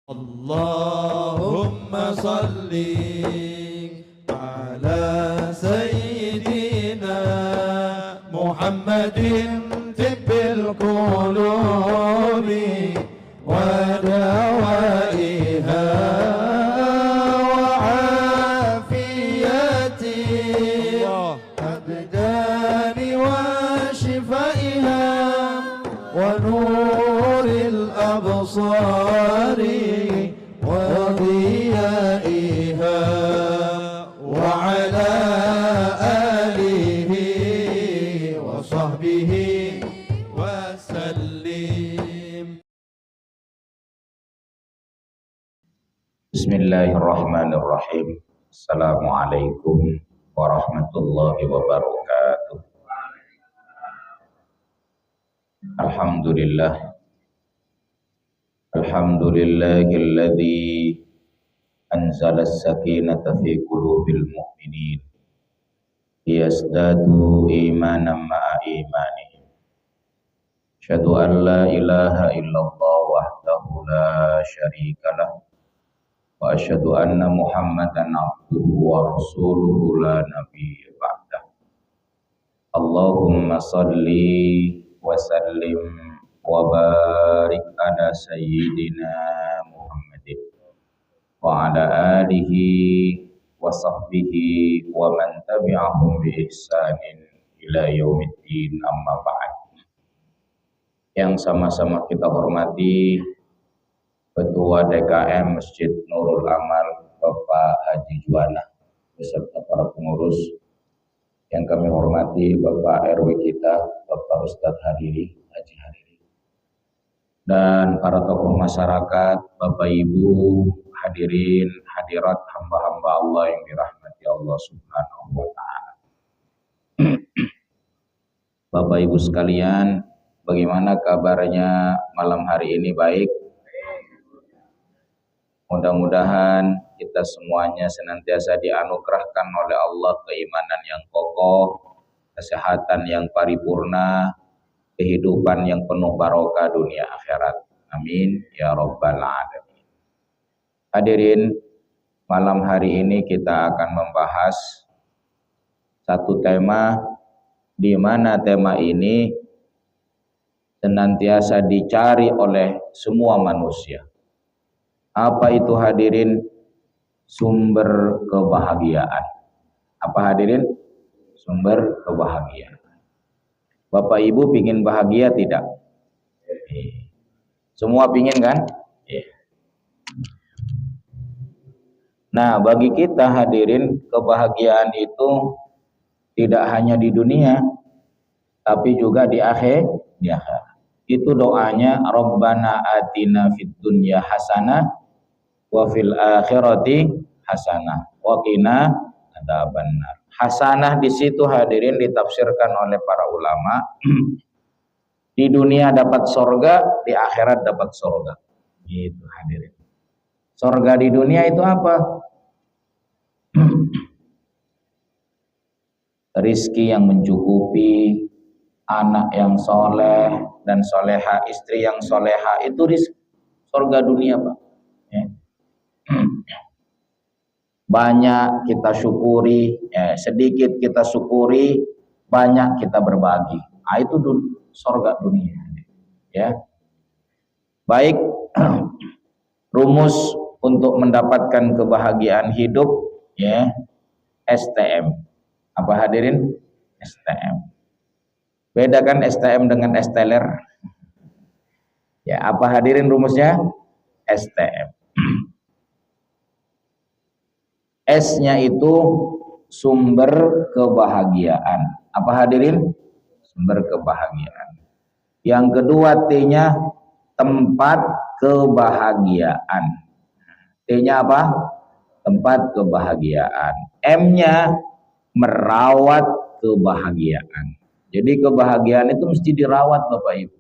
Allahumma salli ala sayyidina Muhammadin tibbil qulubi wa dawaiha wa afiyati abdani wa shifaiha wa nuril absari وضيائها وعلى آله وصحبه وسلم. Bismillahirrahmanirrahim. Assalamualaikum warahmatullahi wabarakatuh. Alhamdulillahilladzi anzala as-sakinata fi qulubil mu'minin liyazdadu imanan ma'a imanihim. Asyhadu an la ilaha illallah wahdahu la syarika lah wa asyhadu anna Muhammadan abduhu wa rasuluhu la nabiyya ba'dah. Allahumma salli wa sallim wa barik ala sayyidina Muhammadin wa ala alihi wa sahbihi wa man tabi'ahum bi ihsanin ila yaumiddin, amma ba'd. Yang sama-sama kita hormati Ketua DKM Masjid Nurul Amal Bapak Haji Juwana beserta para pengurus, yang kami hormati Bapak RW kita Bapak Ustadz Hariri, Haji Hariri, dan para tokoh masyarakat, Bapak Ibu, hadirin, hadirat, hamba-hamba Allah yang dirahmati Allah Subhanahu wa Ta'ala. Bapak Ibu sekalian, bagaimana kabarnya malam hari ini? Baik? Mudah-mudahan kita semuanya senantiasa dianugerahkan oleh Allah keimanan yang kokoh, kesehatan yang paripurna, kehidupan yang penuh barokah dunia akhirat. Amin ya rabbal alamin. Hadirin, malam hari ini kita akan membahas satu tema, di mana tema ini senantiasa dicari oleh semua manusia. Apa itu hadirin? Sumber kebahagiaan. Apa hadirin? Sumber kebahagiaan. Bapak Ibu pingin bahagia tidak? Semua pingin kan? Nah, bagi kita hadirin, kebahagiaan itu tidak hanya di dunia, tapi juga di akhirat. Itu doanya, Rabbana atina fid dunya hasanah wa fil akhirati hasanah wa qina adzabannar. Hasanah di situ hadirin ditafsirkan oleh para ulama, di dunia dapat sorga, di akhirat dapat sorga. Gitu hadirin. Sorga di dunia itu apa? Rizki yang mencukupi, anak yang soleh dan soleha, istri yang soleha, itu rizki sorga dunia, Pak. Ya. Banyak kita syukuri, sedikit kita syukuri, banyak kita berbagi. Nah, itu sorga dunia. Ya, baik. Rumus untuk mendapatkan kebahagiaan hidup, ya, STM. Apa hadirin? STM. Bedakan STM dengan esteller. Ya, apa hadirin rumusnya? STM. S-nya itu sumber kebahagiaan. Apa hadirin? Sumber kebahagiaan. Yang kedua T-nya tempat kebahagiaan. T-nya apa? Tempat kebahagiaan. M-nya merawat kebahagiaan. Jadi kebahagiaan itu mesti dirawat, Bapak Ibu.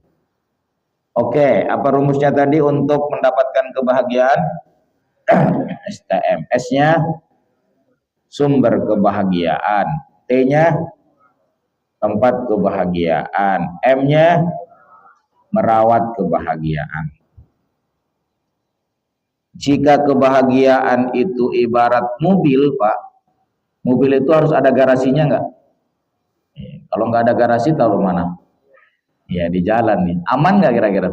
Oke, apa rumusnya tadi untuk mendapatkan kebahagiaan? STM. S-nya sumber kebahagiaan, T-nya tempat kebahagiaan, M-nya merawat kebahagiaan. Jika kebahagiaan itu ibarat mobil, Pak, mobil itu harus ada garasinya nggak? Kalau nggak ada garasi, taruh mana? Ya di jalan nih. Aman nggak kira-kira?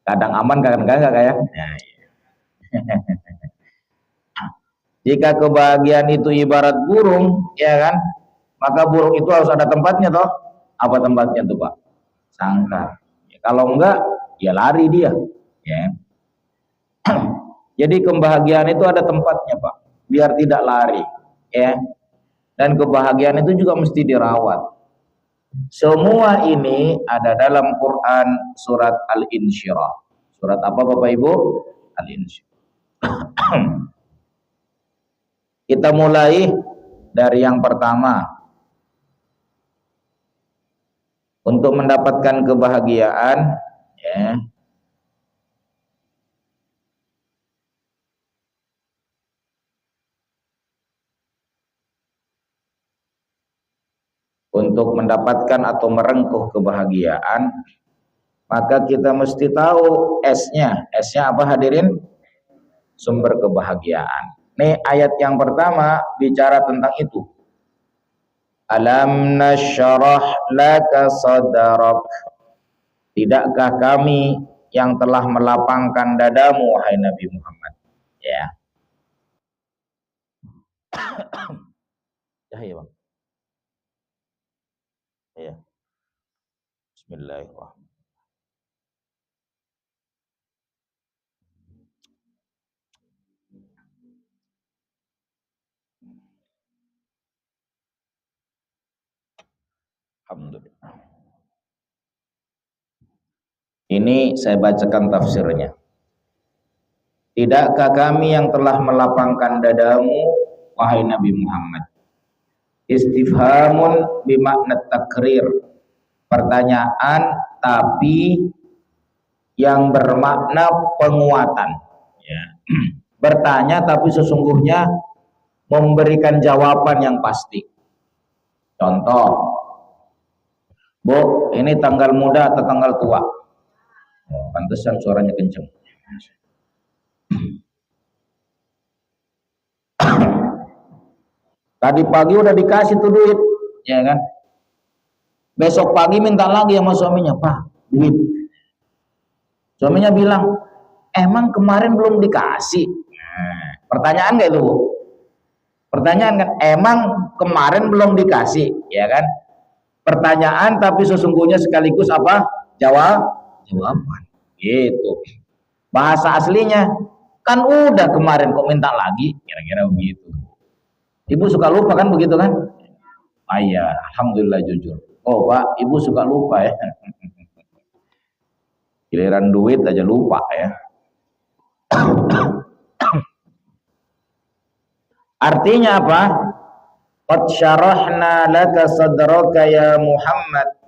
Kadang aman, kadang enggak kayak. Ya, iya. Jika kebahagiaan itu ibarat burung, ya kan? Maka burung itu harus ada tempatnya toh. Apa tempatnya tuh, Pak? Sangkar. Ya, kalau enggak, ya lari dia. Ya. Jadi kebahagiaan itu ada tempatnya, Pak, biar tidak lari, ya. Dan kebahagiaan itu juga mesti dirawat. Semua ini ada dalam Quran surat Al-Insyirah. Surat apa Bapak Ibu? Al-Insyirah. Kita mulai dari yang pertama. Untuk mendapatkan kebahagiaan, ya, untuk mendapatkan atau merengkuh kebahagiaan, maka kita mesti tahu S-nya. S-nya apa hadirin? Sumber kebahagiaan. Nih ayat yang pertama bicara tentang itu. Alam nasyrah laka sadrak. Tidakkah kami yang telah melapangkan dadamu wahai Nabi Muhammad? Ya. Ya, Bang. Ya. Bismillahirrahmanirrahim. Alhamdulillah. Ini saya bacakan tafsirnya. Tidakkah kami yang telah melapangkan dadamu wahai Nabi Muhammad? Istifhamun bimakna takrir. Pertanyaan tapi yang bermakna penguatan. Ya. Bertanya tapi sesungguhnya memberikan jawaban yang pasti. Contoh, Bu, ini tanggal muda atau tanggal tua? Oh, pantesan suaranya kenceng. Tadi pagi udah dikasih tuh duit, ya kan? Besok pagi minta lagi sama suaminya, Pak, duit. Suaminya bilang, emang kemarin belum dikasih? Nah, pertanyaan nggak itu, Bu? Pertanyaan kan, emang kemarin belum dikasih, ya kan? Pertanyaan tapi sesungguhnya sekaligus apa? Jawaban. Gitu. Bahasa aslinya kan udah kemarin kok minta lagi, kira-kira begitu. Ibu suka lupa kan begitu kan? Ah iya, alhamdulillah jujur. Oh Pak, Ibu suka lupa ya. Giliran duit aja lupa ya. Artinya apa? Qad syarahna laka sadraka ya Muhammad.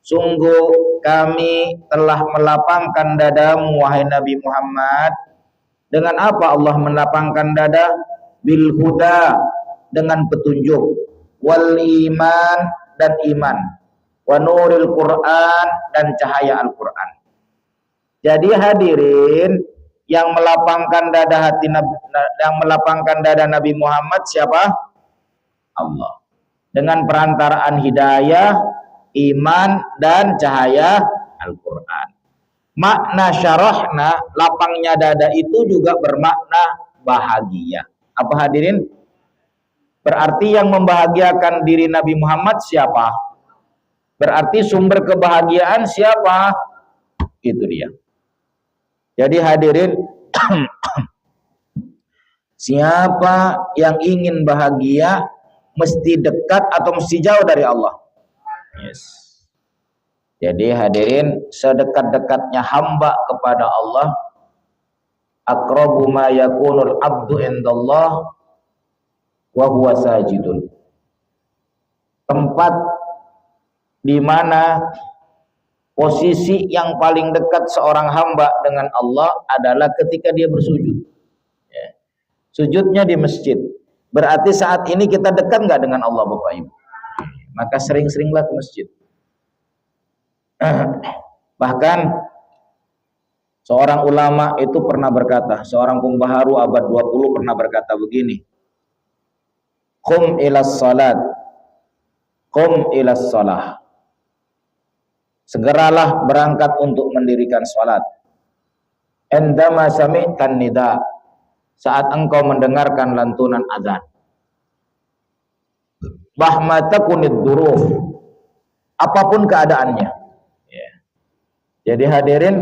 Sungguh kami telah melapangkan dadamu wahai Nabi Muhammad. Dengan apa Allah melapangkan dada? Bil huda, dengan petunjuk, wal iman, dan iman, wa nuril Quran, dan cahaya Al-Quran. Jadi hadirin, yang melapangkan dada hati Nabi, yang melapangkan dada Nabi Muhammad siapa? Allah. Dengan perantaraan hidayah, iman, dan cahaya Al-Quran. Makna syarahna, lapangnya dada itu juga bermakna bahagia. Apa hadirin? Berarti yang membahagiakan diri Nabi Muhammad siapa? Berarti sumber kebahagiaan siapa? Itu dia. Jadi hadirin, siapa yang ingin bahagia mesti dekat atau mesti jauh dari Allah. Yes. Jadi hadirin, sedekat-dekatnya hamba kepada Allah, aqrabu ma yakunul abdu indallah wa huwa sajidun. Tempat di mana posisi yang paling dekat seorang hamba dengan Allah adalah ketika dia bersujud. Ya. Sujudnya di masjid. Berarti saat ini kita dekat nggak dengan Allah Bapak Ibu? Maka sering-seringlah ke masjid. Bahkan Seorang ulama itu pernah berkata, seorang pembaharu abad 20 pernah berkata begini, Qum ilas salat, qum ilas salah. Segeralah berangkat untuk mendirikan salat. Endama sami'tan nida, saat engkau mendengarkan lantunan azan. Mahma takunid duruf, apapun keadaannya. Ya. Jadi hadirin,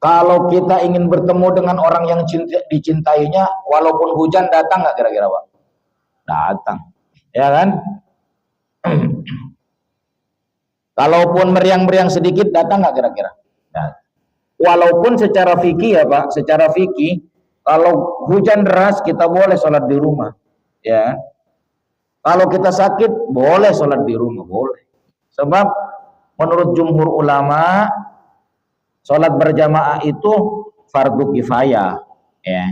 kalau kita ingin bertemu dengan orang yang dicintainya, walaupun hujan datang nggak kira-kira Pak? Datang, ya kan? Kalaupun meriang-meriang sedikit datang nggak kira-kira? Nah, walaupun secara fikih ya Pak, secara fikih kalau hujan deras kita boleh sholat di rumah, ya. Kalau kita sakit boleh sholat di rumah, boleh. Sebab menurut jumhur ulama sholat berjamaah itu fardu kifayah, ya.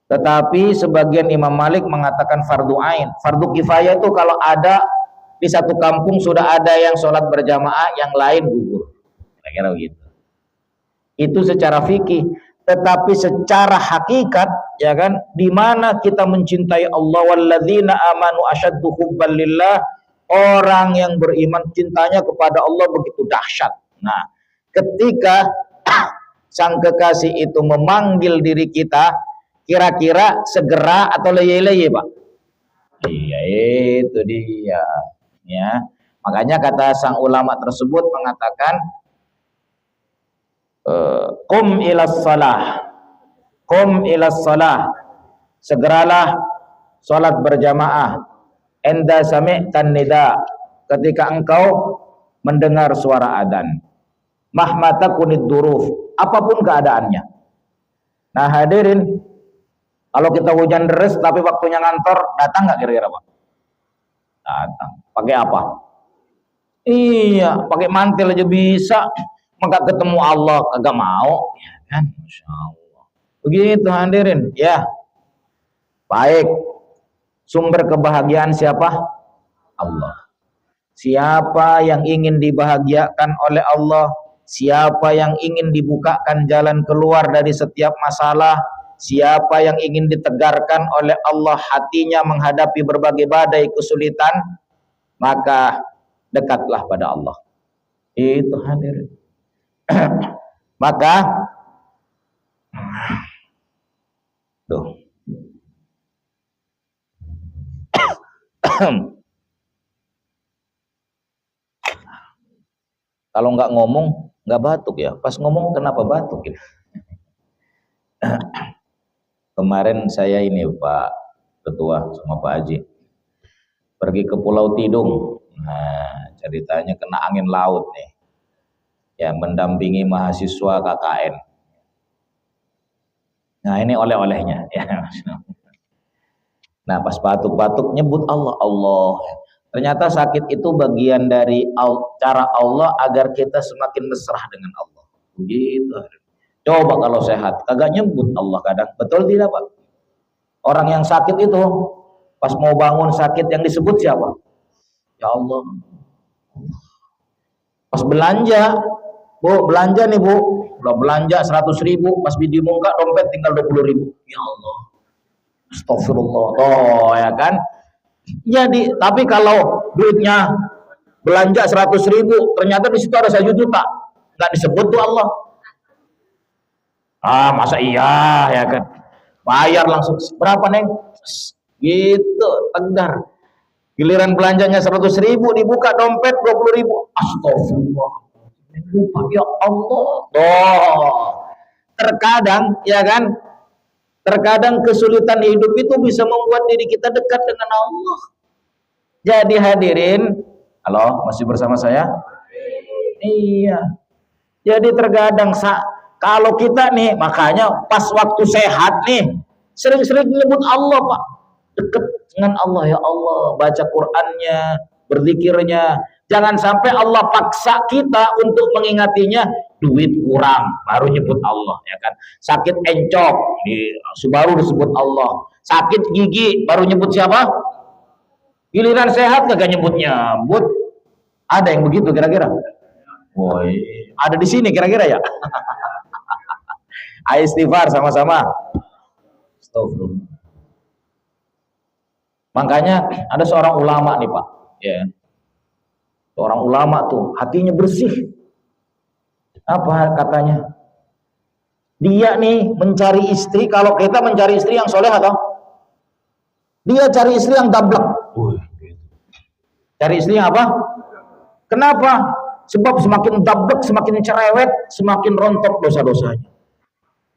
Tetapi sebagian Imam Malik mengatakan fardu ain. Fardu kifayah itu kalau ada di satu kampung sudah ada yang sholat berjamaah, yang lain gugur. Kira-kira begitu. Itu secara fikih. Tetapi secara hakikat, ya kan, di mana kita mencintai Allah, walladzina amanu asyaddu hubban lillah, orang yang beriman cintanya kepada Allah begitu dahsyat. Nah, ketika sang kekasih itu memanggil diri kita, kira-kira segera atau leye-leye Pak? Iya, itu dia. Ya, makanya kata sang ulama tersebut mengatakan, qum ilas salah, qum ilas salah, segeralah salat berjamaah. Enda sami'tan nida, ketika engkau mendengar suara adzan. Mahmata kunid duruf, apapun keadaannya. Nah hadirin, kalau kita hujan deras tapi waktunya ngantor, datang nggak kira-kira Pak? Datang. Pakai apa? Iya, pakai mantel aja bisa. Maka ketemu Allah kagak mau, ya kan? Masya Allah. Begitu hadirin, ya. Baik. Sumber kebahagiaan siapa? Allah. Siapa yang ingin dibahagiakan oleh Allah, siapa yang ingin dibukakan jalan keluar dari setiap masalah, siapa yang ingin ditegarkan oleh Allah hatinya menghadapi berbagai badai kesulitan, maka dekatlah pada Allah. Itu hadirin. Maka tuh kalau nggak ngomong nggak batuk ya, pas ngomong kenapa batuk ya? Kemarin saya ini Pak Ketua sama Pak Haji pergi ke Pulau Tidung. Nah ceritanya kena angin laut nih ya, mendampingi mahasiswa KKN. Nah ini oleh-olehnya ya. Nah pas batuk-batuk nyebut Allah, Allah. Ternyata sakit itu bagian dari cara Allah agar kita semakin mesra dengan Allah. Begitu. Coba kalau sehat, kagak nyebut Allah kadang. Betul tidak Pak? Orang yang sakit itu pas mau bangun sakit yang disebut siapa? Ya Allah. Pas belanja, Bu, belanja nih Bu, udah belanja 100.000, pas dibuka dompet tinggal 20.000. Ya Allah, astagfirullah, oh ya kan. Jadi, tapi kalau duitnya belanja 100.000, ternyata di situ ada 1 juta, nggak disebut tuh Allah. Ah, masa iya ya kan? Bayar langsung berapa neng? Gitu, tegar. Giliran belanjanya 100.000, dibuka dompet 20.000. Astagfirullah. Ya Allah. Oh, terkadang ya kan, terkadang kesulitan hidup itu bisa membuat diri kita dekat dengan Allah. Jadi hadirin, halo, masih bersama saya? Iya. Jadi terkadang kalau kita nih, makanya pas waktu sehat nih, sering-sering menyebut Allah Pak, dekat dengan Allah, ya Allah, baca Qur'annya, berzikirnya. Jangan sampai Allah paksa kita untuk mengingatinya, duit kurang baru nyebut Allah ya kan. Sakit encok baru disebut Allah. Sakit gigi baru nyebut siapa? Giliran sehat kagak nyebut. Ada yang begitu kira-kira? Woi, ada di sini kira-kira ya? Ayo istighfar sama-sama. Astagfirullah. Makanya ada seorang ulama nih Pak, ya. Seorang ulama tuh hatinya bersih. Apa katanya? Dia nih mencari istri, kalau kita mencari istri yang soleh atau dia cari istri yang dablek. Cari istri yang apa? Kenapa? Sebab semakin dablek, semakin cerewet, semakin rontok dosa-dosanya.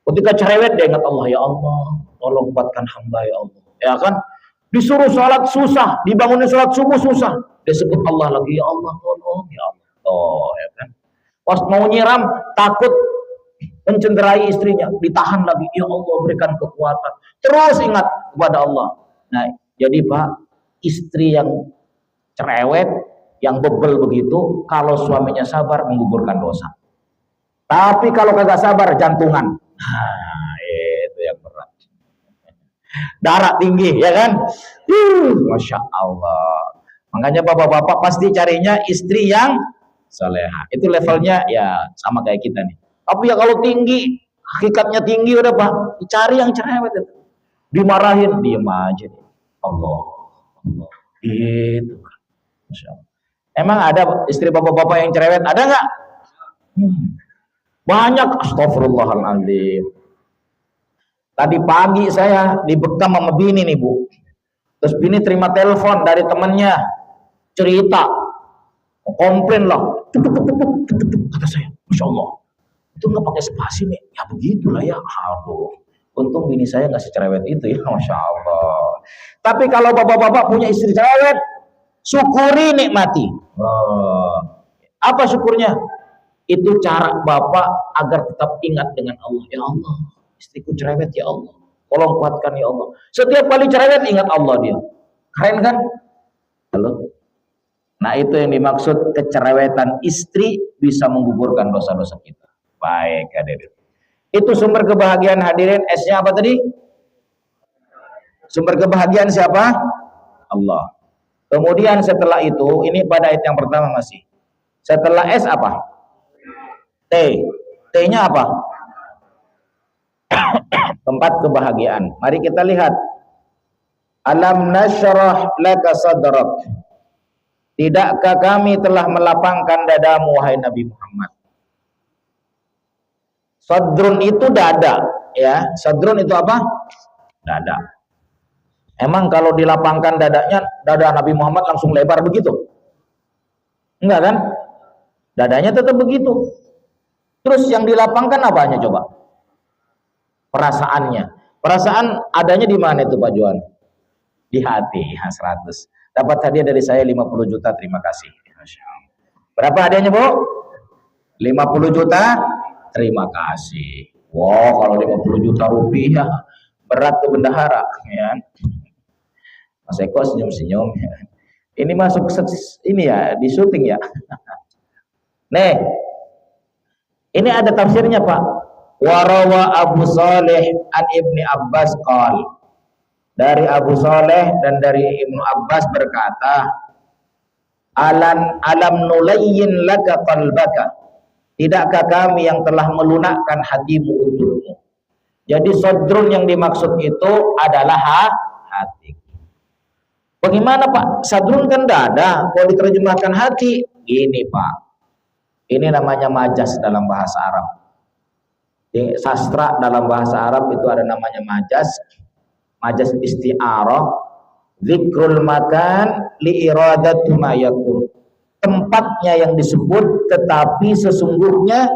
Ketika cerewet dia ingat Allah, ya Allah, tolong kuatkan hamba ya Allah. Ya kan? Disuruh sholat susah, dibangunin sholat subuh susah. Dia sebut Allah lagi, ya Allah tolong, ya Allah. Oh, ya kan? Pas mau nyiram takut mencenderai istrinya, ditahan lagi, ya Allah berikan kekuatan. Terus ingat kepada Allah. Nah, jadi Pak, istri yang cerewet, yang bebel begitu, kalau suaminya sabar menggugurkan dosa. Tapi kalau kagak sabar jantungan. Nah, itu yang berat. Darah tinggi, ya kan? Masya Allah. Makanya bapak-bapak pasti carinya istri yang soleha. Itu levelnya ya sama kayak kita nih. Tapi ya kalau tinggi, hakikatnya tinggi udah Pak, dicari yang cerewet itu. Dimarahin, diem aja. Allah, Allah. Itu. Masya Allah. Emang ada istri bapak-bapak yang cerewet? Ada nggak? Banyak. Astagfirullahaladzim. Tadi pagi saya dibekam sama bini nih Bu. Terus bini terima telepon dari temennya, cerita, komplain lah. Kata saya, Masya Allah, itu nggak pakai spasi nih. Ya begitulah ya. Aduh, untung bini saya nggak secerewet itu ya, Masya Allah. Tapi kalau bapak-bapak punya istri cerewet, syukuri, nikmati. Apa syukurnya? Itu cara bapak agar tetap ingat dengan Allah. Ya Allah, istriku cerewet ya Allah, tolong kuatkan ya Allah. Setiap kali cerewet ingat Allah dia. Keren kan? Halo. Nah itu yang dimaksud kecerewetan istri bisa menggugurkan dosa-dosa kita. Baik hadirin. Itu sumber kebahagiaan hadirin. S-nya apa tadi? Sumber kebahagiaan siapa? Allah. Kemudian setelah itu, ini pada ayat yang pertama masih. Setelah S apa? T. T-nya apa? Tempat kebahagiaan. Mari kita lihat. Alam nasyrah laka sadrak. Tidakkah kami telah melapangkan dadamu wahai Nabi Muhammad? Sadrun itu dada, ya. Sadrun itu apa? Dada. Emang kalau dilapangkan dadanya, dada Nabi Muhammad langsung lebar begitu? Enggak kan? Dadanya tetap begitu. Terus yang dilapangkan apanya coba? Perasaannya. Perasaan adanya di mana itu Pak Juan? Di hati, ya 100. Dapat hadiah dari saya 50 juta, terima kasih. Berapa hadiahnya Bu? 50 juta, terima kasih. Wow, kalau 50 juta rupiah berat ke bendahara, ya. Mas Eko senyum-senyum. Ini masuk ini ya, di syuting ya. Nih, ini ada tafsirnya Pak. Warawa Abu Saleh an Ibni Abbas qal. Dari Abu Saleh dan dari Ibnu Abbas berkata, alam nulayyin laka qalbaka. Tidakkah kami yang telah melunakkan hatimu untukmu? Jadi sadrun yang dimaksud itu adalah hati. Bagaimana Pak? Sadrun kan dada, kalau diterjemahkan hati, gini Pak. Ini namanya majas dalam bahasa Arab. Di sastra dalam bahasa Arab itu ada namanya majas. Majas isti'arah, zikrul makan li iradatu ma yakun. Tempatnya yang disebut, tetapi sesungguhnya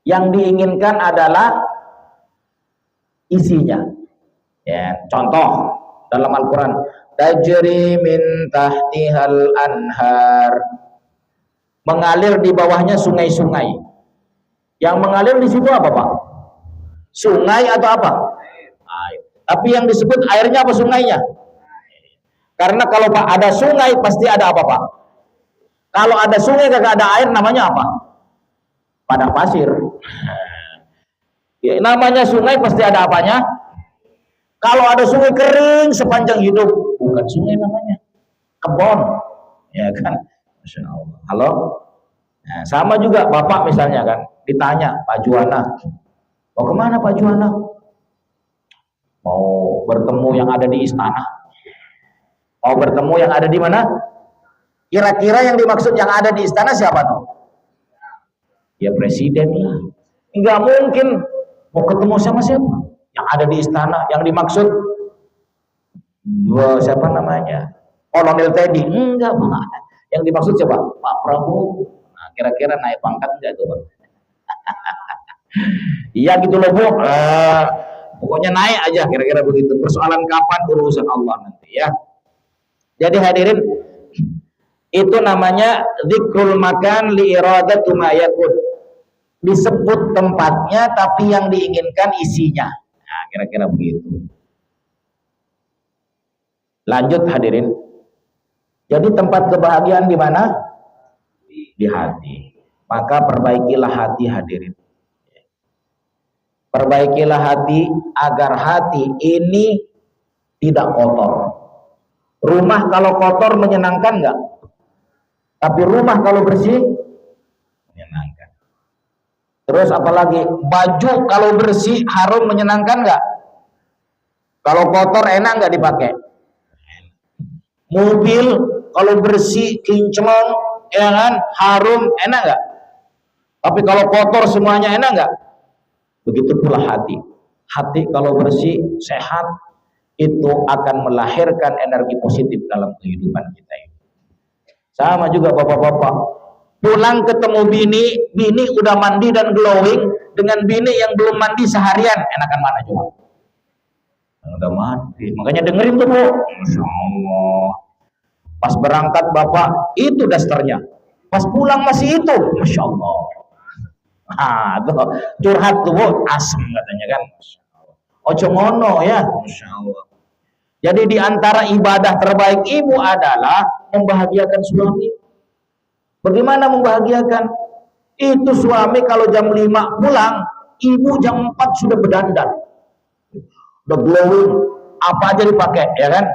yang diinginkan adalah isinya. Ya, contoh dalam Al-Qur'an, tajri min tahtihal anhar. Mengalir di bawahnya sungai-sungai. Yang mengalir di situ apa Pak? Sungai atau apa? Air. Tapi yang disebut airnya apa sungainya? Karena kalau Pak ada sungai pasti ada apa Pak? Kalau ada sungai kagak ada air namanya apa? Padang pasir. Ya, namanya sungai pasti ada apanya? Kalau ada sungai kering sepanjang hidup, bukan sungai namanya, kebon, ya kan? Masya Allah. Halo, Nah, sama juga bapak misalnya kan, ditanya Pak Juwana, mau kemana Pak Juwana? Mau bertemu yang ada di istana? Mau bertemu yang ada di mana? Kira-kira yang dimaksud yang ada di istana siapa tuh? Ya presiden lah. Enggak mungkin mau ketemu sama siapa? Yang ada di istana, yang dimaksud siapa namanya? Kolonel Teddy. Enggak, Pak. Yang dimaksud siapa? Pak Prabowo. Nah, kira-kira naik pangkat enggak tuh, Pak? Iya gitu loh, Bu. Pokoknya naik aja, kira-kira begitu. Persoalan kapan urusan Allah nanti ya. Jadi hadirin, itu namanya zikrul makan li iradatu ma yakun. Disebut tempatnya tapi yang diinginkan isinya. Nah, kira-kira begitu. Lanjut hadirin. Jadi tempat kebahagiaan di mana? Di hati. Maka perbaikilah hati hadirin. Perbaikilah hati agar hati ini tidak kotor. Rumah kalau kotor menyenangkan enggak? Tapi rumah kalau bersih menyenangkan. Terus apalagi baju kalau bersih harum menyenangkan enggak? Kalau kotor enak enggak dipakai? Mobil kalau bersih kinclong ya kan, harum enak enggak? Tapi kalau kotor semuanya enak enggak? Begitu pula hati. Hati kalau bersih, sehat, itu akan melahirkan energi positif dalam kehidupan kita ini. Sama juga bapak-bapak. Pulang ketemu bini udah mandi dan glowing, dengan bini yang belum mandi seharian, enakan mana coba? Udah mandi. Makanya dengerin tuh, Bu. Masya Allah. Pas berangkat bapak, itu dasternya. Pas pulang masih itu. Masya Allah. Ah, tuh curhat tuh, Bu, asem katanya kan. Ojo ngono ya, Masya Allah. Jadi di antara ibadah terbaik ibu adalah membahagiakan suami. Bagaimana membahagiakan? Itu suami kalau jam 5 pulang, ibu jam 4 sudah berdandan. Udah glowing, apa aja dipakai, ya kan?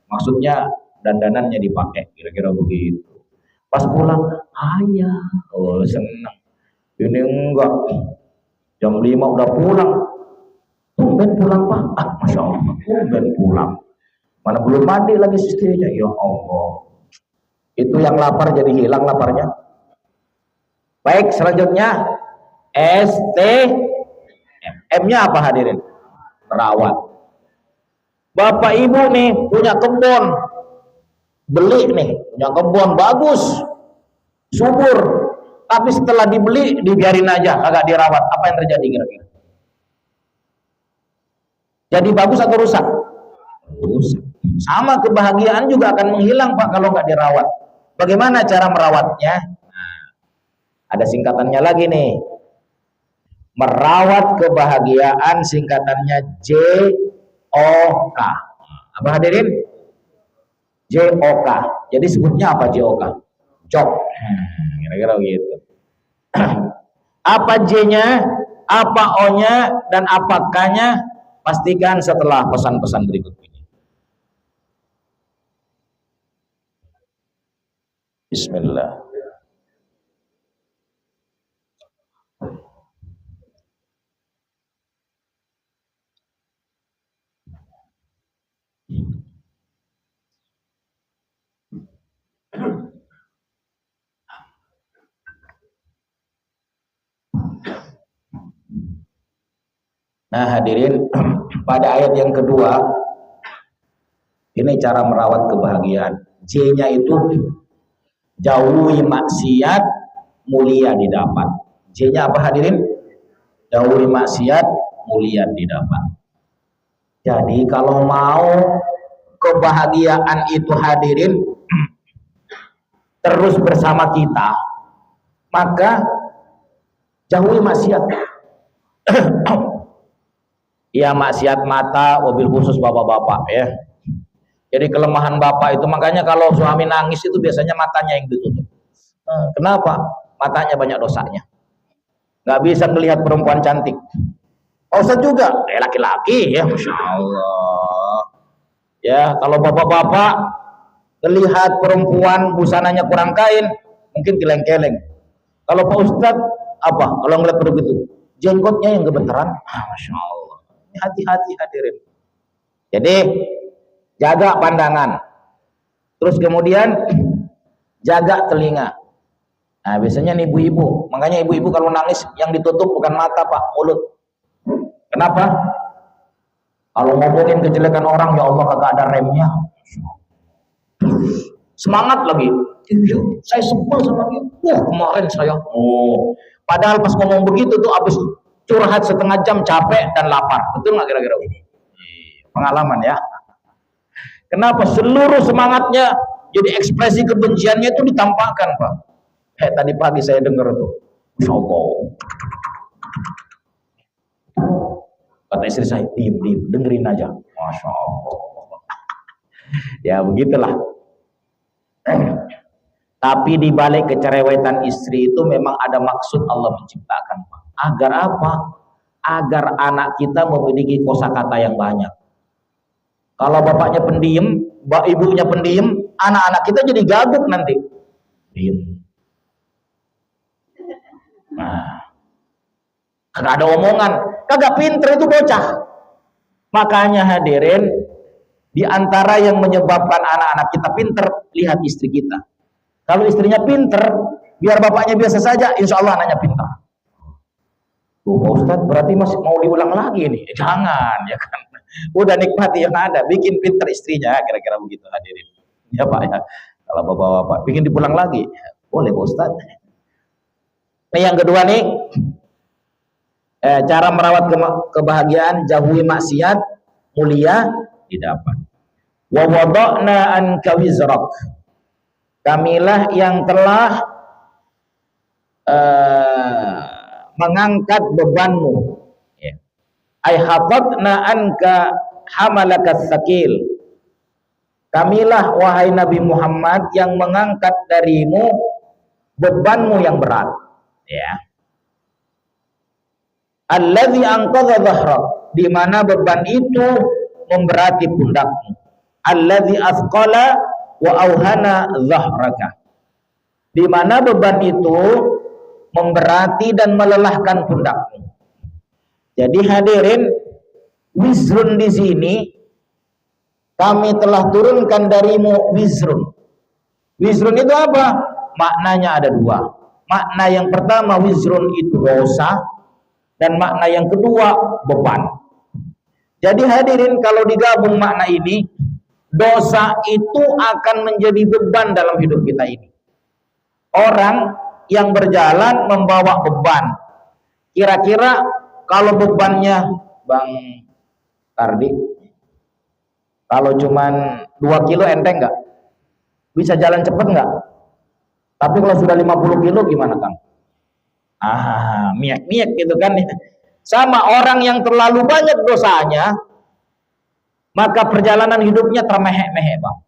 Maksudnya dandanannya dipakai, kira-kira begitu. Pas pulang, ayah, oh senang. Ini enggak, jam 5 udah pulang. Tumben pulang Pak. Ah, Masya Allah, tumben pulang. Mana belum mandi lagi istrinya. Ya Allah. Itu yang lapar jadi hilang laparnya. Baik, selanjutnya M-nya apa hadirin? Merawat. Bapak ibu nih punya kebun. Beli nih, punya kebun bagus. Subur. Tapi setelah dibeli, dibiarin aja, kagak dirawat. Apa yang terjadi kira-kira? Jadi bagus atau rusak? Rusak. Sama kebahagiaan juga akan menghilang Pak kalau nggak dirawat. Bagaimana cara merawatnya? Nah, ada singkatannya lagi nih. Merawat kebahagiaan singkatannya JOK. Apa hadirin? JOK. Jadi sebutnya apa JOK? Jok. Kira-kira gitu. Apa J-nya, apa O-nya, dan apa K-nya? Pastikan setelah pesan-pesan berikut ini. Bismillah. Nah hadirin, pada ayat yang kedua, ini cara merawat kebahagiaan. J-nya itu jauhi maksiat, mulia didapat. J-nya apa hadirin? Jauhi maksiat, mulia didapat. Jadi kalau mau kebahagiaan itu hadirin terus bersama kita, maka jauhi maksiat. Ya maksiat mata, mobil khusus bapak-bapak ya. Jadi kelemahan bapak itu, makanya kalau suami nangis itu biasanya matanya yang ditutup. Kenapa? Matanya banyak dosanya. Nggak bisa melihat perempuan cantik. Ustaz juga, laki-laki ya, Masya Allah. Ya kalau bapak-bapak melihat perempuan busananya kurang kain, mungkin keleng-keleng. Kalau Pak Ustadz apa? Kalau ngeliat begitu, jenggotnya yang gemeteran. Masya Allah. Hati-hati hadirin. Jadi jaga pandangan. Terus kemudian jaga telinga. Nah biasanya nih ibu-ibu, makanya ibu-ibu kalau nangis yang ditutup bukan mata Pak, mulut. Kenapa? Kalau ngomongin kejelekan orang, ya Allah kagak ada remnya. Semangat lagi. Saya sebel sama dia. Kemarin saya. Padahal pas ngomong begitu tuh habis curhat setengah jam, capek dan lapar. Betul nggak kira-kira? Pengalaman ya. Kenapa? Seluruh semangatnya jadi ekspresi kebenciannya itu ditampakkan Pak. Tadi pagi saya dengar tuh, Masya Allah. Kata istri saya, diem, dengerin aja. Masya Allah. Ya begitulah. Tapi di balik kecerewetan istri itu memang ada maksud Allah menciptakan. Agar apa? Agar anak kita memiliki kosakata yang banyak. Kalau bapaknya pendiam, ibunya pendiam, anak-anak kita jadi gabuk nanti. Diem. Nah, kagak ada omongan, kagak pinter itu bocah. Makanya hadirin, di antara yang menyebabkan anak-anak kita pinter, lihat istri kita. Kalau istrinya pinter, biar bapaknya biasa saja, insya Allah anaknya pinter. Tuh Pak Ustadz, berarti masih mau diulang lagi nih? Jangan, ya kan? Udah nikmati yang ada, bikin pinter istrinya, kira-kira begitu hadirin. Ya Pak ya, kalau bapak-bapak, bikin dipulang lagi, boleh Pak Ustadz. Ini yang kedua nih, cara merawat kebahagiaan, jauhi maksiat, mulia didapat. Wa wada'na anka wizrak. Kamilah yang telah mengangkat bebanmu. Ai hatatna anka hamalakas sakil. Kamilah wahai Nabi Muhammad yang mengangkat darimu bebanmu yang berat. Ya. Allazi anqadha dhahrak, di mana beban itu memberati pundakmu. Allazi asqala wa auhana dhahraka, di mana beban itu memberati dan melelahkan pundakmu. Jadi hadirin, wizrun di sini kami telah turunkan darimu wizrun. Wizrun itu apa? Maknanya ada dua. Makna yang pertama wizrun itu dosa, dan makna yang kedua beban. Jadi hadirin, kalau digabung makna ini, dosa itu akan menjadi beban dalam hidup kita ini. Orang yang berjalan membawa beban. Kira-kira kalau bebannya Bang Kardi, kalau cuman 2 kilo enteng nggak? Bisa jalan cepet nggak? Tapi kalau sudah 50 kilo gimana Kang? Miak-miak gitu kan. Sama orang yang terlalu banyak dosanya, maka perjalanan hidupnya termehek-mehek Bang.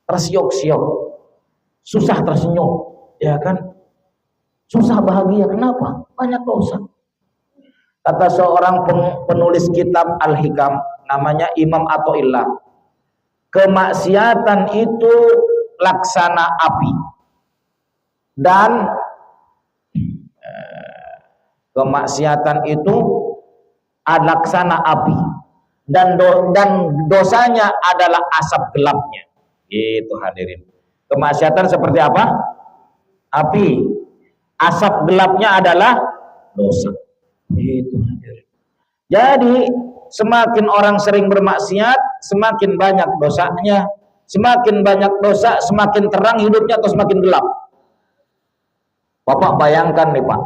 Tersiok-siok, susah tersenyum, ya kan? Susah bahagia, kenapa? Banyak dosa. Kata seorang penulis kitab Al-Hikam, namanya Imam Athaillah, kemaksiatan itu laksana api. Dan kemaksiatan itu laksana api, dan dosanya adalah asap gelapnya. Itu hadirin. Kemaksiatan seperti apa? Api. Asap gelapnya adalah dosa. Itu hadirin. Jadi semakin orang sering bermaksiat, semakin banyak dosanya. Semakin banyak dosa, semakin terang hidupnya atau semakin gelap? Bapak bayangkan nih Pak,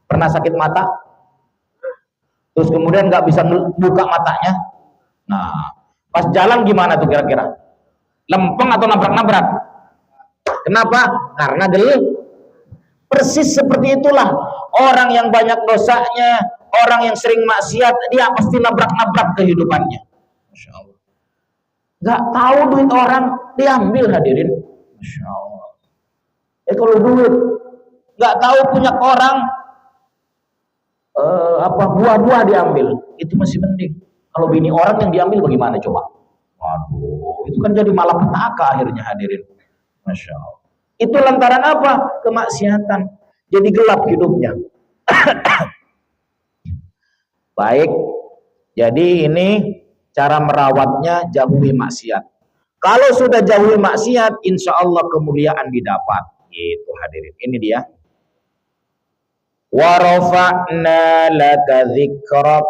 pernah sakit mata, terus kemudian nggak bisa buka matanya. Nah, pas jalan gimana tuh kira-kira? Lempeng atau nabrak-nabrak? Kenapa? Karena gelap. Persis seperti itulah orang yang banyak dosanya, orang yang sering maksiat, dia pasti nabrak-nabrak kehidupannya. Masya Allah. Nggak tahu duit orang diambil hadirin. Masya Allah. Kalau duit nggak tahu punya orang, buah-buah diambil, itu masih penting. Kalau bini orang yang diambil bagaimana coba? Waduh, itu kan jadi malapetaka akhirnya hadirin. Masya Allah. Itu lantaran apa? Kemaksiatan. Jadi gelap hidupnya. Baik. Jadi ini cara merawatnya, jauhi maksiat. Kalau sudah jauhi maksiat, insya Allah kemuliaan didapat. Gitu hadirin. Ini dia. Wa rafa'na laka dzikrak.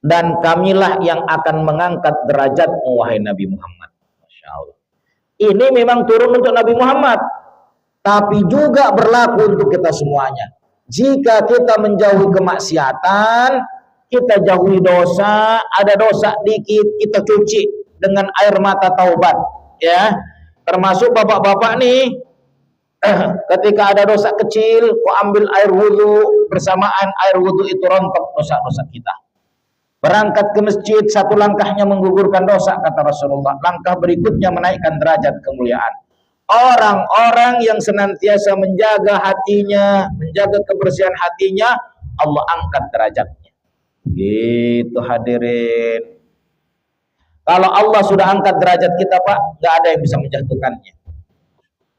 Dan kamilah yang akan mengangkat derajatmu wahai Nabi Muhammad. Masya Allah. Ini memang turun untuk Nabi Muhammad, tapi juga berlaku untuk kita semuanya. Jika kita menjauhi kemaksiatan, kita jauhi dosa, ada dosa dikit kita cuci dengan air mata taubat, ya. Termasuk bapak-bapak nih, ketika ada dosa kecil, kau ambil air wudhu, bersamaan air wudhu itu rontok dosa-dosa kita. Berangkat ke masjid, satu langkahnya menggugurkan dosa, kata Rasulullah. Langkah berikutnya menaikkan derajat kemuliaan. Orang-orang yang senantiasa menjaga hatinya, menjaga kebersihan hatinya, Allah angkat derajatnya. Gitu hadirin. Kalau Allah sudah angkat derajat kita, Pak, gak ada yang bisa menjatuhkannya.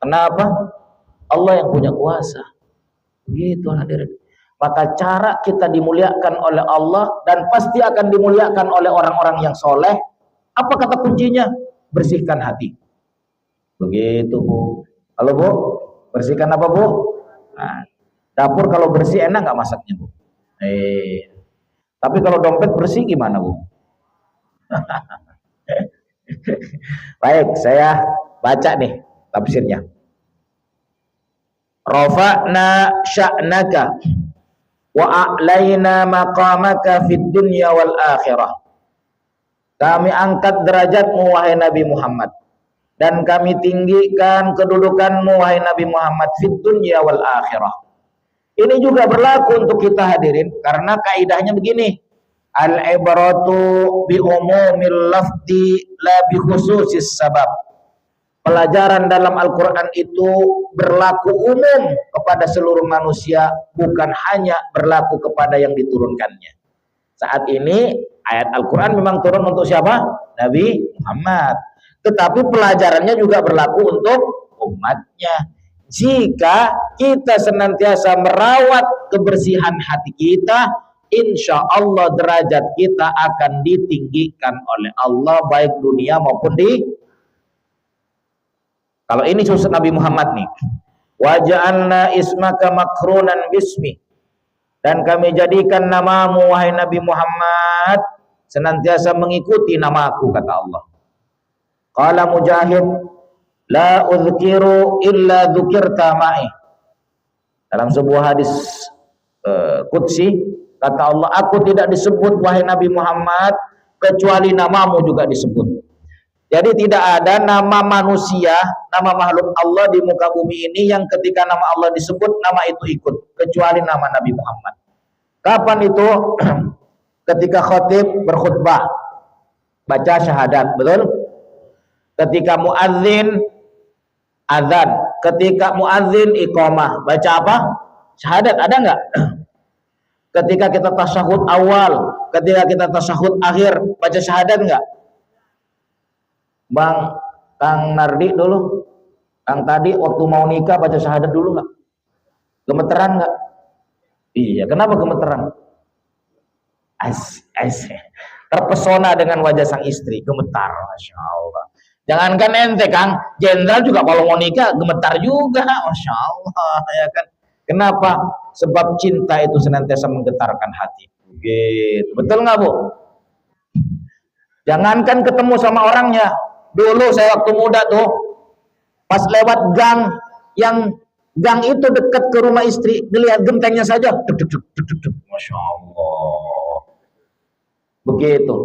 Kenapa? Allah yang punya kuasa. Gitu hadirin. Maka cara kita dimuliakan oleh Allah dan pasti akan dimuliakan oleh orang-orang yang soleh. Apa kata kuncinya? Bersihkan hati. Begitu Bu. Halo Bu, bersihkan apa Bu? Nah, dapur kalau bersih enak nggak masaknya Bu? Tapi kalau dompet bersih gimana Bu? Baik, saya baca nih tafsirnya. Rafa'na sya'naka wa a'layna maqamaka fid dunya wal akhirah. Kami angkat derajatmu wahai Nabi Muhammad, dan kami tinggikan kedudukanmu wahai Nabi Muhammad fid dunya wal akhirah. Ini juga berlaku untuk kita hadirin, karena kaidahnya begini. Al-ibratu bi umumil lafzi la bi khususis sabab. Pelajaran dalam Al-Quran itu berlaku umum kepada seluruh manusia, bukan hanya berlaku kepada yang diturunkannya. Saat ini ayat Al-Quran memang turun untuk siapa? Nabi Muhammad. Tetapi pelajarannya juga berlaku untuk umatnya. Jika kita senantiasa merawat kebersihan hati kita, insya Allah derajat kita akan ditinggikan oleh Allah, baik dunia maupun di. Kalau ini khusus Nabi Muhammad nih. Wa ja'alna ismaka makrunan bismi. Dan kami jadikan namamu wahai Nabi Muhammad senantiasa mengikuti namaku, kata Allah. Qala Mujahid, la uzkiru illa dzukirta ma'i. Dalam sebuah hadis qudsi, kata Allah, aku tidak disebut wahai Nabi Muhammad kecuali namamu juga disebut. Jadi tidak ada nama manusia, nama makhluk Allah di muka bumi ini yang ketika nama Allah disebut, nama itu ikut, kecuali nama Nabi Muhammad. Kapan itu? Ketika khatib berkhutbah, baca syahadat, betul? Ketika muadzin azan, ketika muadzin iqamah, baca apa? Syahadat, ada nggak? Ketika kita tasyahud awal, ketika kita tasyahud akhir, baca syahadat nggak? Bang, Kang Nardi dulu, Kang tadi waktu mau nikah baca syahadat dulu nggak? Gemeteran nggak? Iya, kenapa gemeteran? Terpesona dengan wajah sang istri, gemetar, masya Allah. Jangankan ente Kang, jenderal juga kalau mau nikah gemetar juga, masya Allah, ya kan? Kenapa? Sebab cinta itu senantiasa menggetarkan hati. Gitu, betul nggak Bu? Jangankan ketemu sama orangnya. Dulu saya waktu muda tuh, pas lewat gang, yang gang itu dekat ke rumah istri, dilihat gentengnya saja, masya Allah. Begitu.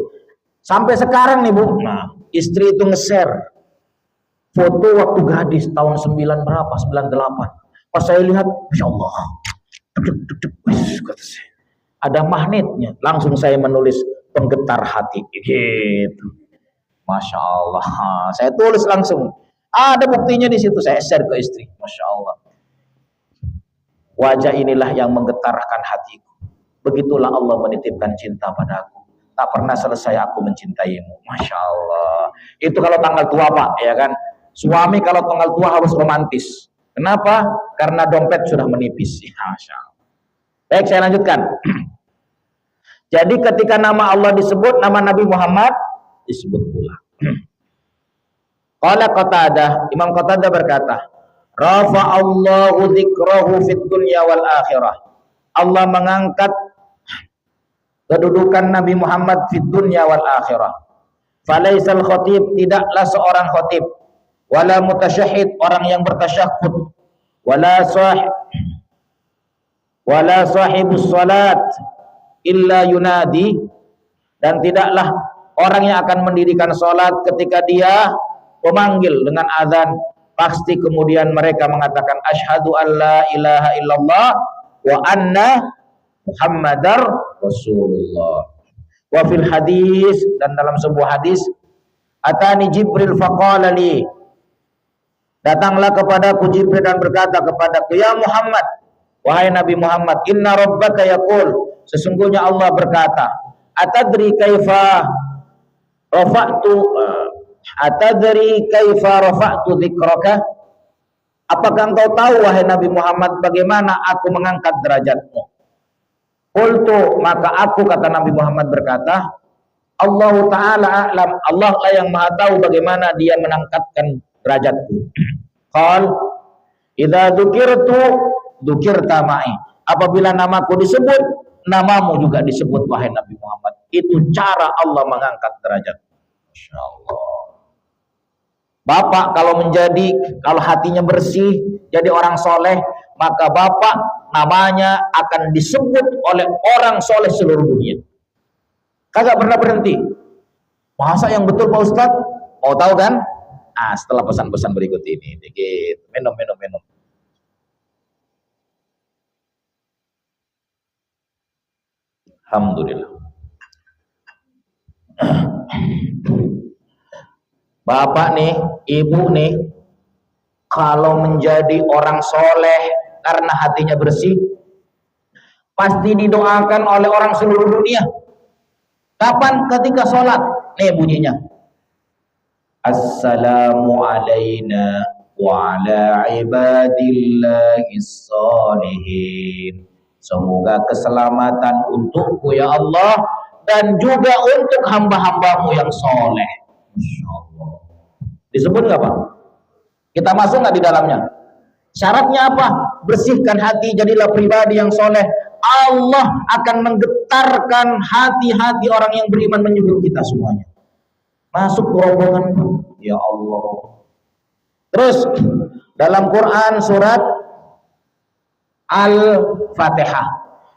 Sampai sekarang nih Bu, nah istri itu nge-share foto waktu gadis tahun 9 berapa, 98. Pas saya lihat, masya Allah, ada magnetnya. Langsung saya menulis penggetar hati, gitu. Masya Allah, saya tulis langsung. Ada buktinya di situ, saya share ke istri. Masya Allah. Wajah inilah yang menggetarkan hatiku. Begitulah Allah menitipkan cinta padaku. Tak pernah selesai aku mencintaimu. Masya Allah. Itu kalau tanggal tua Pak, ya kan? Suami kalau tanggal tua harus romantis. Kenapa? Karena dompet sudah menipis. Ya, Masya Allah. Baik, saya lanjutkan. Jadi ketika nama Allah disebut, nama Nabi Muhammad disebut pula. Qala Qatadah, Imam Qatadah berkata, Rafa'allahu dzikrahu fid dunya wal akhirah. Allah mengangkat kedudukan Nabi Muhammad fid dunya wal akhirah. Falaisal khatib, tidaklah seorang khatib, wala mutasyahhid, orang yang bertasyahhud, wala sahibus salat illa yunadi, dan tidaklah orang yang akan mendirikan salat ketika dia memanggil dengan azan, pasti kemudian mereka mengatakan asyhadu alla ilaha illallah wa anna muhammadar rasulullah. Wa fil hadis, dan dalam sebuah hadis, atani Jibril faqala li, datanglah kepadaku Jibril dan berkata kepadaku, ya Muhammad, wahai Nabi Muhammad, inna rabbaka yaqul, sesungguhnya Allah berkata, atadri kaifa rafa'tu dzikraka, apakah engkau tahu wahai Nabi Muhammad bagaimana aku mengangkat derajatmu? Qultu, maka aku, kata Nabi Muhammad berkata, Allah Ta'ala a'lam, Allah lah yang maha tahu bagaimana dia menangkatkan derajatku. Qal, idza dzukirta ma'i, apabila namaku disebut, namamu juga disebut wahai Nabi Muhammad. Itu cara Allah mengangkat derajat. Masya Allah. Bapak kalau hatinya bersih, jadi orang soleh, maka bapak namanya akan disebut oleh orang soleh seluruh dunia. Kagak pernah berhenti. Masa yang betul Pak Ustadz? Mau tahu kan? Setelah pesan-pesan berikut ini, dikit minum. Alhamdulillah. Bapak nih, ibu nih, kalau menjadi orang soleh karena hatinya bersih, pasti didoakan oleh orang seluruh dunia. Kapan? Ketika sholat. Nih bunyinya, assalamu alayna wa ala ibadillahis sholihin. Semoga keselamatan untukku ya Allah, dan juga untuk hamba-hambamu yang soleh. Masya Allah. Disebut nggak Pak? Kita masuk nggak di dalamnya? Syaratnya apa? Bersihkan hati, jadilah pribadi yang soleh. Allah akan menggetarkan hati-hati orang yang beriman menyebut kita semuanya. Masuk ke rombongan, ya Allah. Terus dalam Quran surat Al-Fatihah,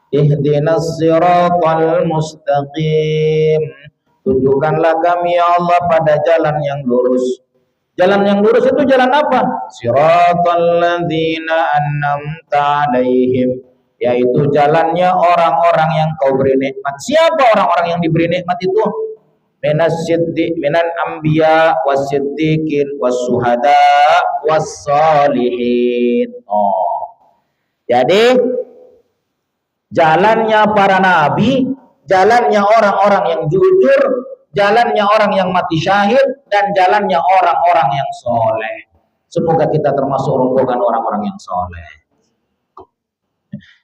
ihdinas siratal mustaqim, tunjukkanlah kami ya Allah pada jalan yang lurus. Jalan yang lurus itu jalan apa? Siratal ladzina an'amta alaihim, yaitu jalannya orang-orang yang kau beri nikmat. Siapa orang-orang yang diberi nikmat itu? Minan anbiya wasiddiqin wassuhada wassalihin. Jadi jalannya para nabi, jalannya orang-orang yang jujur, jalannya orang yang mati syahid, dan jalannya orang-orang yang soleh. Semoga kita termasuk rombongan orang-orang yang soleh.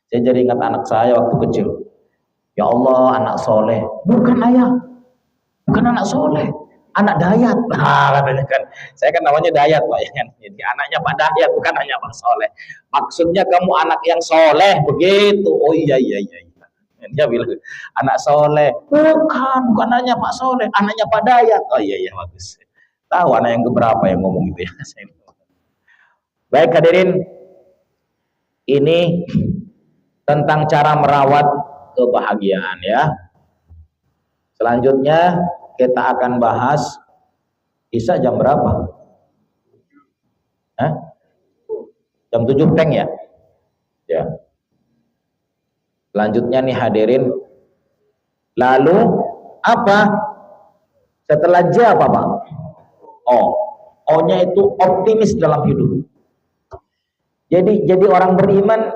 Saya jadi ingat anak saya waktu kecil. Ya Allah, anak soleh. Bukan ayah, bukan anak soleh, anak dayat. Katanya kan, saya kan namanya dayat Pak, ya kan? Jadi anaknya Pak Dayat, bukan hanya Pak Soleh. Maksudnya kamu anak yang soleh, begitu. Oh iya. Dia bilang anak soleh. Bukan anaknya Pak Soleh, anaknya Pak Dayat. Oh iya bagus. Tahu anak yang keberapa yang ngomong itu ya. Baik hadirin, ini tentang cara merawat kebahagiaan ya. Selanjutnya kita akan bahas Isya jam berapa? Jam 7 peng ya? Ya. Selanjutnya nih hadirin, lalu apa? Setelah J apa Pak? O-nya itu optimis dalam hidup. Jadi orang beriman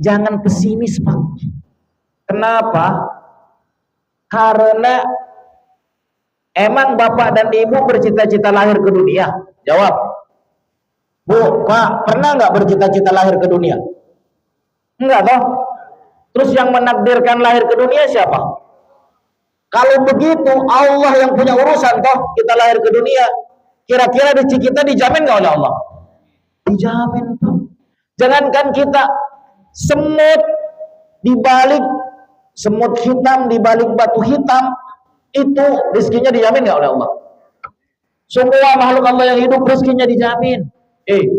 jangan pesimis Pak. Kenapa? Karena emang bapak dan ibu bercita-cita lahir ke dunia. Jawab. Bu, Pak, pernah nggak bercita-cita lahir ke dunia? Enggak toh? Terus yang menakdirkan lahir ke dunia siapa? Kalau begitu Allah yang punya urusan toh kita lahir ke dunia. Kira-kira rezeki kita dijamin nggak oleh Allah? Dijamin toh. Jangankan kita, semut dibalik semut hitam dibalik batu hitam itu rezekinya dijamin nggak oleh Allah? Semua makhluk Allah yang hidup rezekinya dijamin.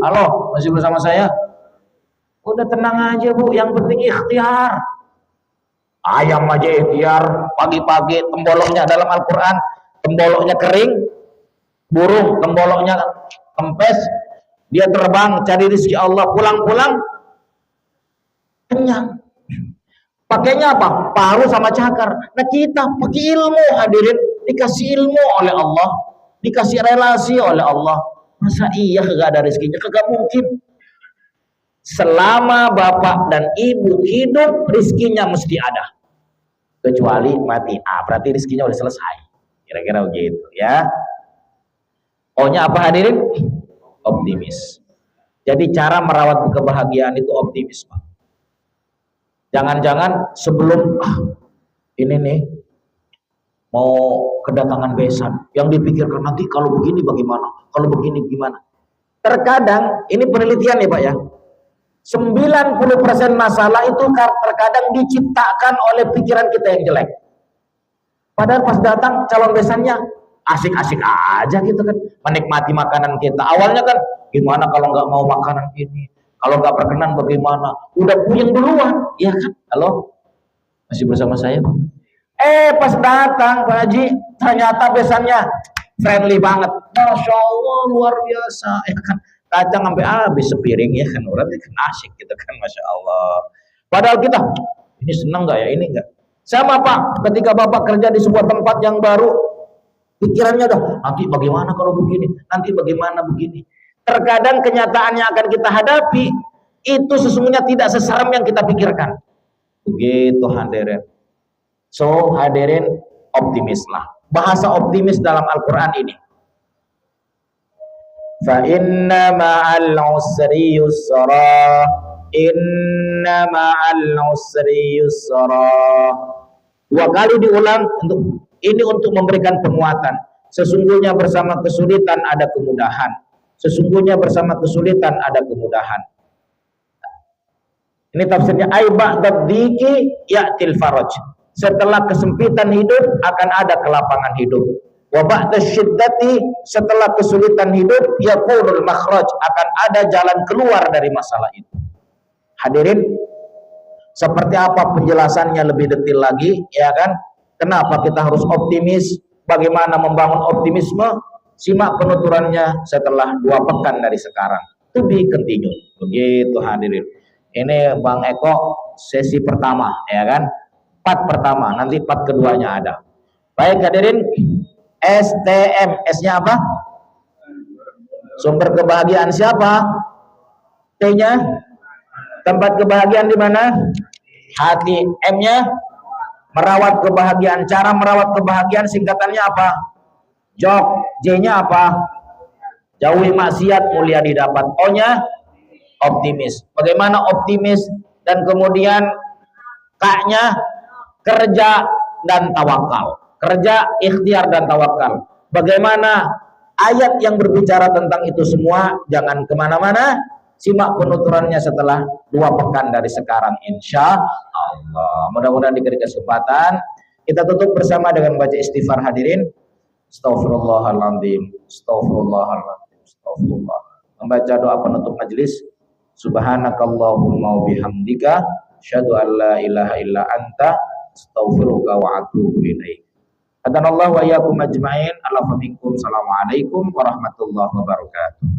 Halo, masih bersama saya? Udah tenang aja Bu, yang penting ikhtiar. Ayam aja ikhtiar, pagi-pagi temboloknya dalam Al-Quran, temboloknya kering, burung temboloknya kempes, dia terbang cari rezeki Allah, pulang-pulang kenyang. Pakainya apa? Paru sama cakar. Nah kita pakai ilmu, hadirin, dikasih ilmu oleh Allah, dikasih relasi oleh Allah. Masa iya kagak ada rezekinya? Kagak mungkin. Selama bapak dan ibu hidup, rezekinya mesti ada. Kecuali mati. Berarti rezekinya udah selesai. Kira-kira begitu ya. Ohnya apa hadirin? Optimis. Jadi cara merawat kebahagiaan itu optimis, Pak. Jangan-jangan sebelum ini nih mau kedatangan besan, yang dipikirkan nanti kalau begini bagaimana, kalau begini gimana. Terkadang ini penelitian ya Pak ya, 90% masalah itu terkadang diciptakan oleh pikiran kita yang jelek. Padahal pas datang calon besannya asik-asik aja gitu kan, menikmati makanan kita. Awalnya kan gimana kalau nggak mau makanan ini, kalau nggak berkenan bagaimana, udah puyeng duluan, ya kan? Halo, masih bersama saya Pak? Pas datang Pak Haji, ternyata besannya friendly banget, Masya Allah luar biasa, ya kan? Kacang sampai habis sepiring ya kan, berarti kan asik gitu kan, Masya Allah. Padahal kita ini senang nggak ya, ini nggak. Sama Pak, ketika Bapak kerja di sebuah tempat yang baru, pikirannya udah nanti bagaimana kalau begini, nanti bagaimana begini. Terkadang kenyataan yang akan kita hadapi itu sesungguhnya tidak seseram yang kita pikirkan. Begitu hadirin. So hadirin, optimislah. Bahasa optimis dalam Al-Quran ini, fa inna ma'al usri yusra, inna ma'al usri yusra. 2 kali diulang untuk memberikan penguatan. Sesungguhnya bersama kesulitan ada kemudahan. Sesungguhnya bersama kesulitan ada kemudahan. Ini tafsirnya, ai ba'dad dhiqi ya'til faraj. Setelah kesempitan hidup akan ada kelapangan hidup. Wa ba'da syiddati, setelah kesulitan hidup yakunul makhraj, akan ada jalan keluar dari masalah itu. Hadirin, seperti apa penjelasannya lebih detail lagi, ya kan? Kenapa kita harus optimis? Bagaimana membangun optimisme? Simak penuturannya setelah 2 pekan dari sekarang. To be continued. Begitu hadirin. Ini Bang Eko sesi pertama, ya kan? Part pertama, nanti part keduanya ada. Baik hadirin, STM, S-nya apa? Sumber kebahagiaan siapa? T-nya? Tempat kebahagiaan di mana? Hati. M-nya? Merawat kebahagiaan. Cara merawat kebahagiaan singkatannya apa? Jok. J-nya apa? Jauhi maksiat, mulia didapat. O-nya? Optimis. Bagaimana optimis? Dan kemudian K-nya? Kerja dan tawakal. Kerja, ikhtiar dan tawakal. Bagaimana ayat yang berbicara tentang itu semua? Jangan kemana-mana. Simak penuturannya setelah 2 pekan dari sekarang, insya Allah. Mudah-mudahan diberi kesempatan. Kita tutup bersama dengan baca istighfar hadirin. Astaghfirullahaladzim, astaghfirullahaladzim, astaghfirullah. Membaca doa penutup majelis. Subhanakallahumma bihamdika, asyhadu an la ilaha illa anta, astaghfiruka wa atubu ilaik. Hadanallahu wa iyyakum ajmain. Assalamualaikum warahmatullahi wabarakatuh.